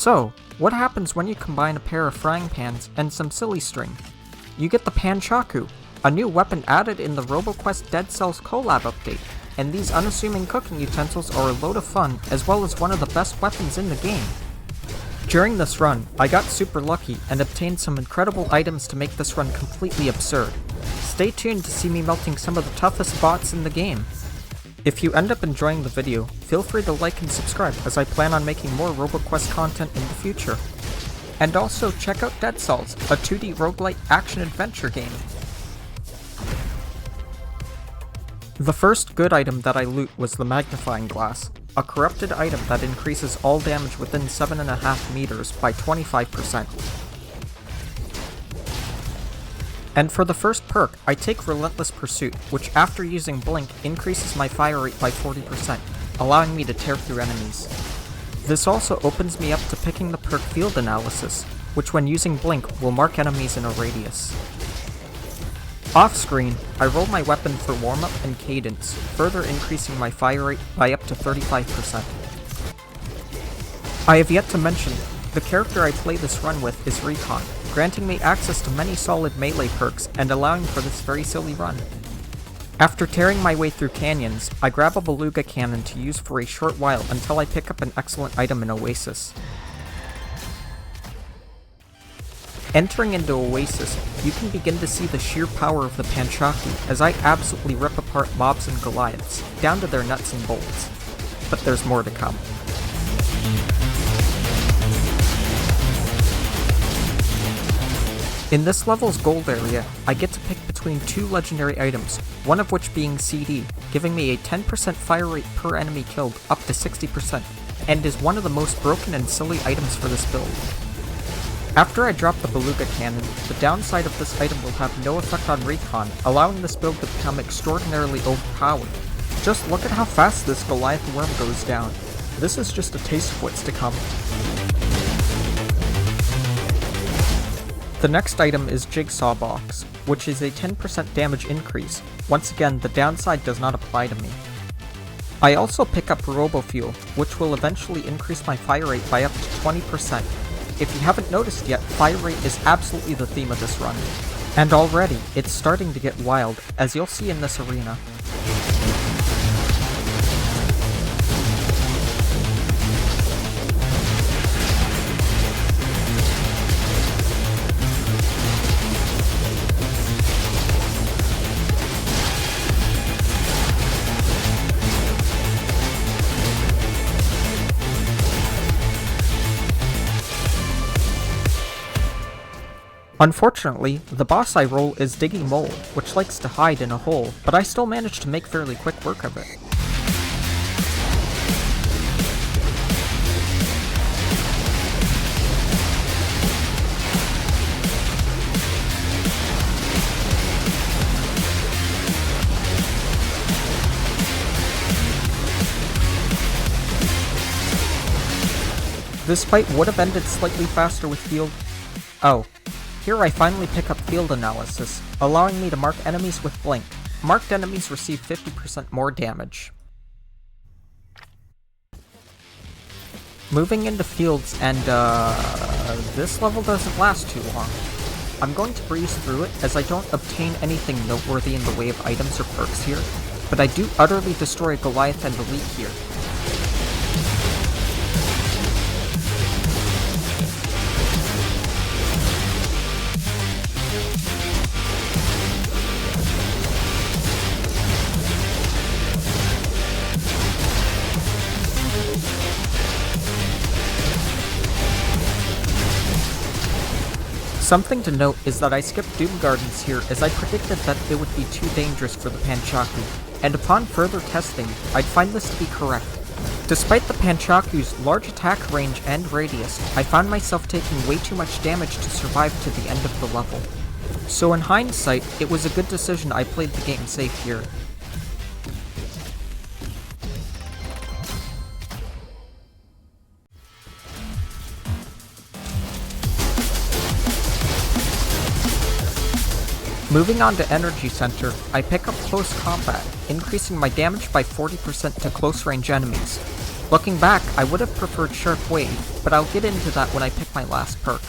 So, what happens when you combine a pair of frying pans and some silly string? You get the Panchaku, a new weapon added in the Roboquest Dead Cells collab update, and these unassuming cooking utensils are a load of fun as well as one of the best weapons in the game. During this run, I got super lucky and obtained some incredible items to make this run completely absurd. Stay tuned to see me melting some of the toughest bots in the game. If you end up enjoying the video, feel free to like and subscribe as I plan on making more Roboquest content in the future. And also check out Dead Cells, a 2D roguelite action-adventure game. The first good item that I loot was the magnifying glass, a corrupted item that increases all damage within 7.5 meters by 25%. And for the first perk, I take Relentless Pursuit, which after using Blink increases my fire rate by 40%, allowing me to tear through enemies. This also opens me up to picking the perk Field Analysis, which when using Blink will mark enemies in a radius. Off-screen, I roll my weapon for warm-up and cadence, further increasing my fire rate by up to 35%. I have yet to mention, the character I play this run with is Recon, granting me access to many solid melee perks and allowing for this very silly run. After tearing my way through canyons, I grab a beluga cannon to use for a short while until I pick up an excellent item in Oasis. Entering into Oasis, you can begin to see the sheer power of the Panchaku as I absolutely rip apart mobs and Goliaths, down to their nuts and bolts. But there's more to come. In this level's gold area, I get to pick between two legendary items, one of which being CD, giving me a 10% fire rate per enemy killed up to 60%, and is one of the most broken and silly items for this build. After I drop the beluga cannon, the downside of this item will have no effect on recon, allowing this build to become extraordinarily overpowered. Just look at how fast this Goliath worm goes down. This is just a taste of what's to come. The next item is Jigsaw Box, which is a 10% damage increase. Once again, the downside does not apply to me. I also pick up Robofuel, which will eventually increase my fire rate by up to 20%. If you haven't noticed yet, fire rate is absolutely the theme of this run. And already, it's starting to get wild, as you'll see in this arena. Unfortunately, the boss I roll is Diggy Mole, which likes to hide in a hole, but I still manage to make fairly quick work of it. This fight would have ended slightly faster with Field... Oh. Here I finally pick up Field Analysis, allowing me to mark enemies with Blink. Marked enemies receive 50% more damage. Moving into fields, and this level doesn't last too long. I'm going to breeze through it as I don't obtain anything noteworthy in the way of items or perks here, but I do utterly destroy Goliath and Elite here. Something to note is that I skipped Doom Gardens here as I predicted that it would be too dangerous for the Panchaku, and upon further testing, I'd find this to be correct. Despite the Panchaku's large attack range and radius, I found myself taking way too much damage to survive to the end of the level. So in hindsight, it was a good decision I played the game safe here. Moving on to Energy Center, I pick up Close Combat, increasing my damage by 40% to close range enemies. Looking back, I would have preferred Sharp Wave, but I'll get into that when I pick my last perk.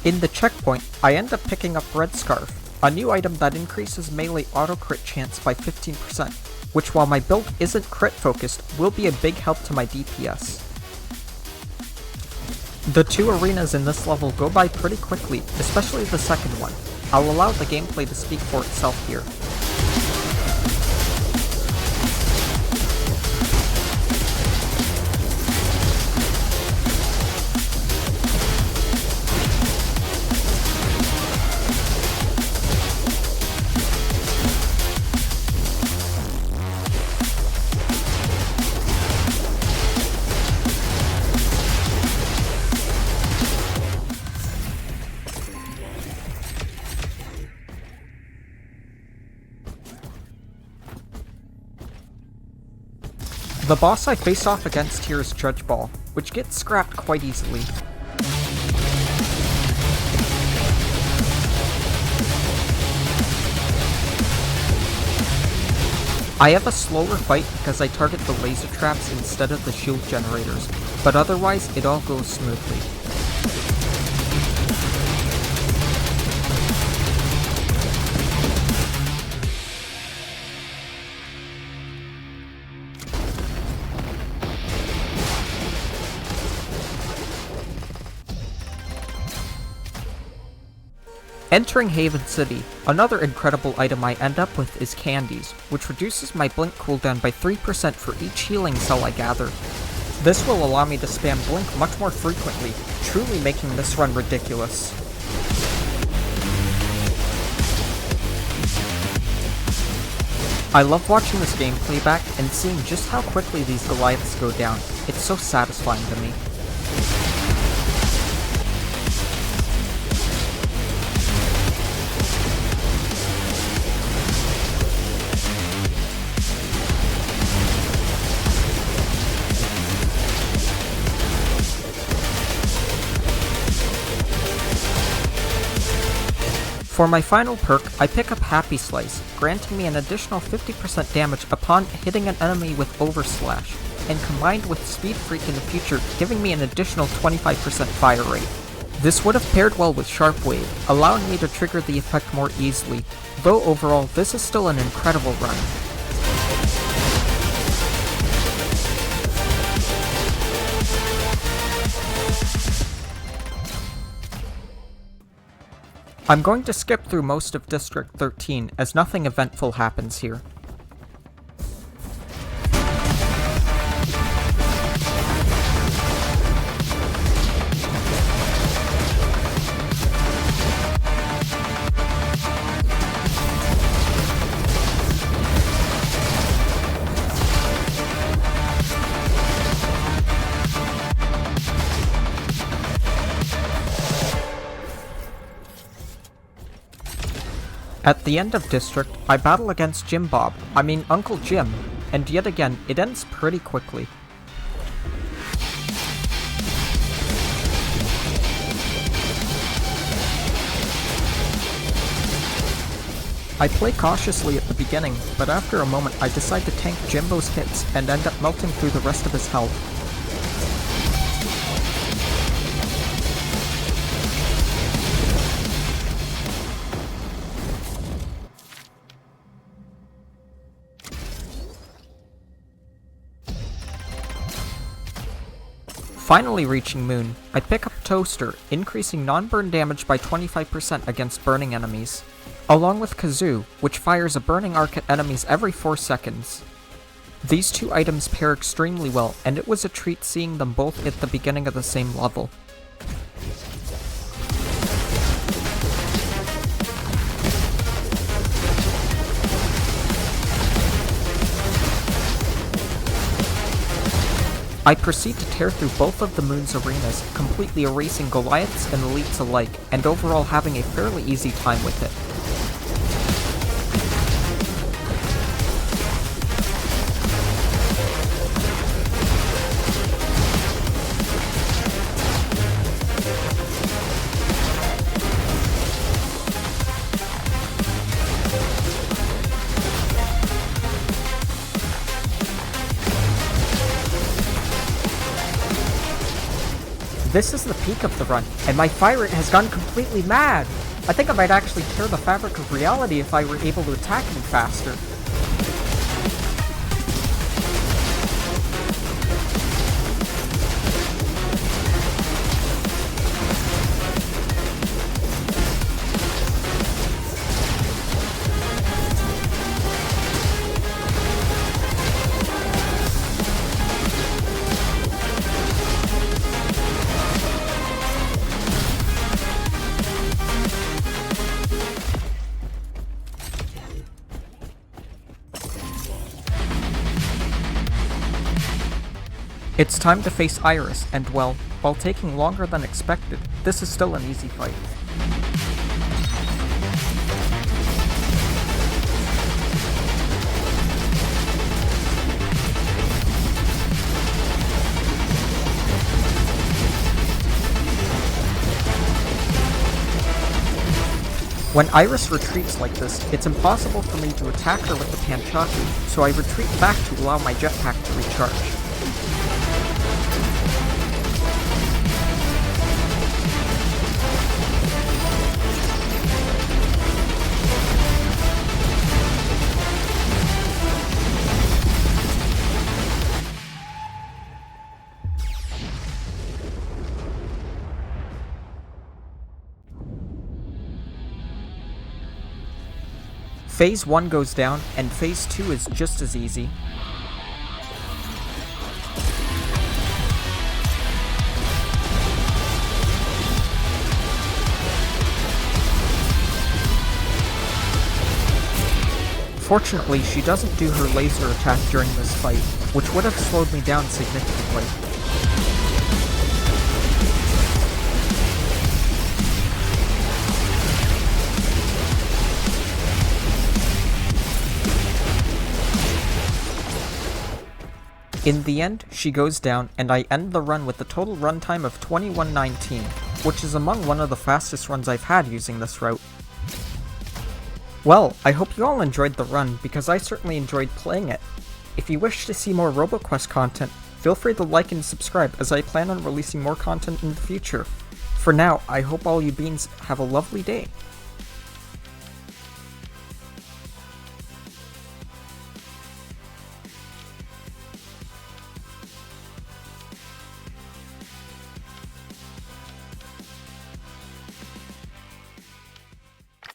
In the checkpoint, I end up picking up Red Scarf, a new item that increases melee auto-crit chance by 15%, which while my build isn't crit focused, will be a big help to my DPS. The two arenas in this level go by pretty quickly, especially the second one. I'll allow the gameplay to speak for itself here. The boss I face off against here is Judge Ball, which gets scrapped quite easily. I have a slower fight because I target the laser traps instead of the shield generators, but otherwise it all goes smoothly. Entering Haven City, another incredible item I end up with is Candies, which reduces my blink cooldown by 3% for each healing cell I gather. This will allow me to spam blink much more frequently, truly making this run ridiculous. I love watching this gameplay back and seeing just how quickly these Goliaths go down. It's so satisfying to me. For my final perk, I pick up Happy Slice, granting me an additional 50% damage upon hitting an enemy with Overslash, and combined with Speed Freak in the future, giving me an additional 25% fire rate. This would have paired well with Sharp Wave, allowing me to trigger the effect more easily, though overall this is still an incredible run. I'm going to skip through most of District 13 as nothing eventful happens here. At the end of District, I battle against Uncle Jim, and yet again, it ends pretty quickly. I play cautiously at the beginning, but after a moment I decide to tank Jimbo's hits and end up melting through the rest of his health. Finally reaching Moon, I pick up Toaster, increasing non-burn damage by 25% against burning enemies, along with Kazoo, which fires a burning arc at enemies every 4 seconds. These two items pair extremely well, and it was a treat seeing them both at the beginning of the same level. I proceed to tear through both of the moon's arenas, completely erasing Goliaths and elites alike, and overall having a fairly easy time with it. This is the peak of the run, and my fire rate has gone completely mad! I think I might actually tear the fabric of reality if I were able to attack him faster. It's time to face Iris, and well, while taking longer than expected, this is still an easy fight. When Iris retreats like this, it's impossible for me to attack her with the Panchaku, so I retreat back to allow my jetpack to recharge. Phase 1 goes down, and Phase 2 is just as easy. Fortunately, she doesn't do her laser attack during this fight, which would have slowed me down significantly. In the end, she goes down, and I end the run with a total runtime of 21:19, which is among one of the fastest runs I've had using this route. Well, I hope you all enjoyed the run, because I certainly enjoyed playing it. If you wish to see more Roboquest content, feel free to like and subscribe, as I plan on releasing more content in the future. For now, I hope all you beans have a lovely day.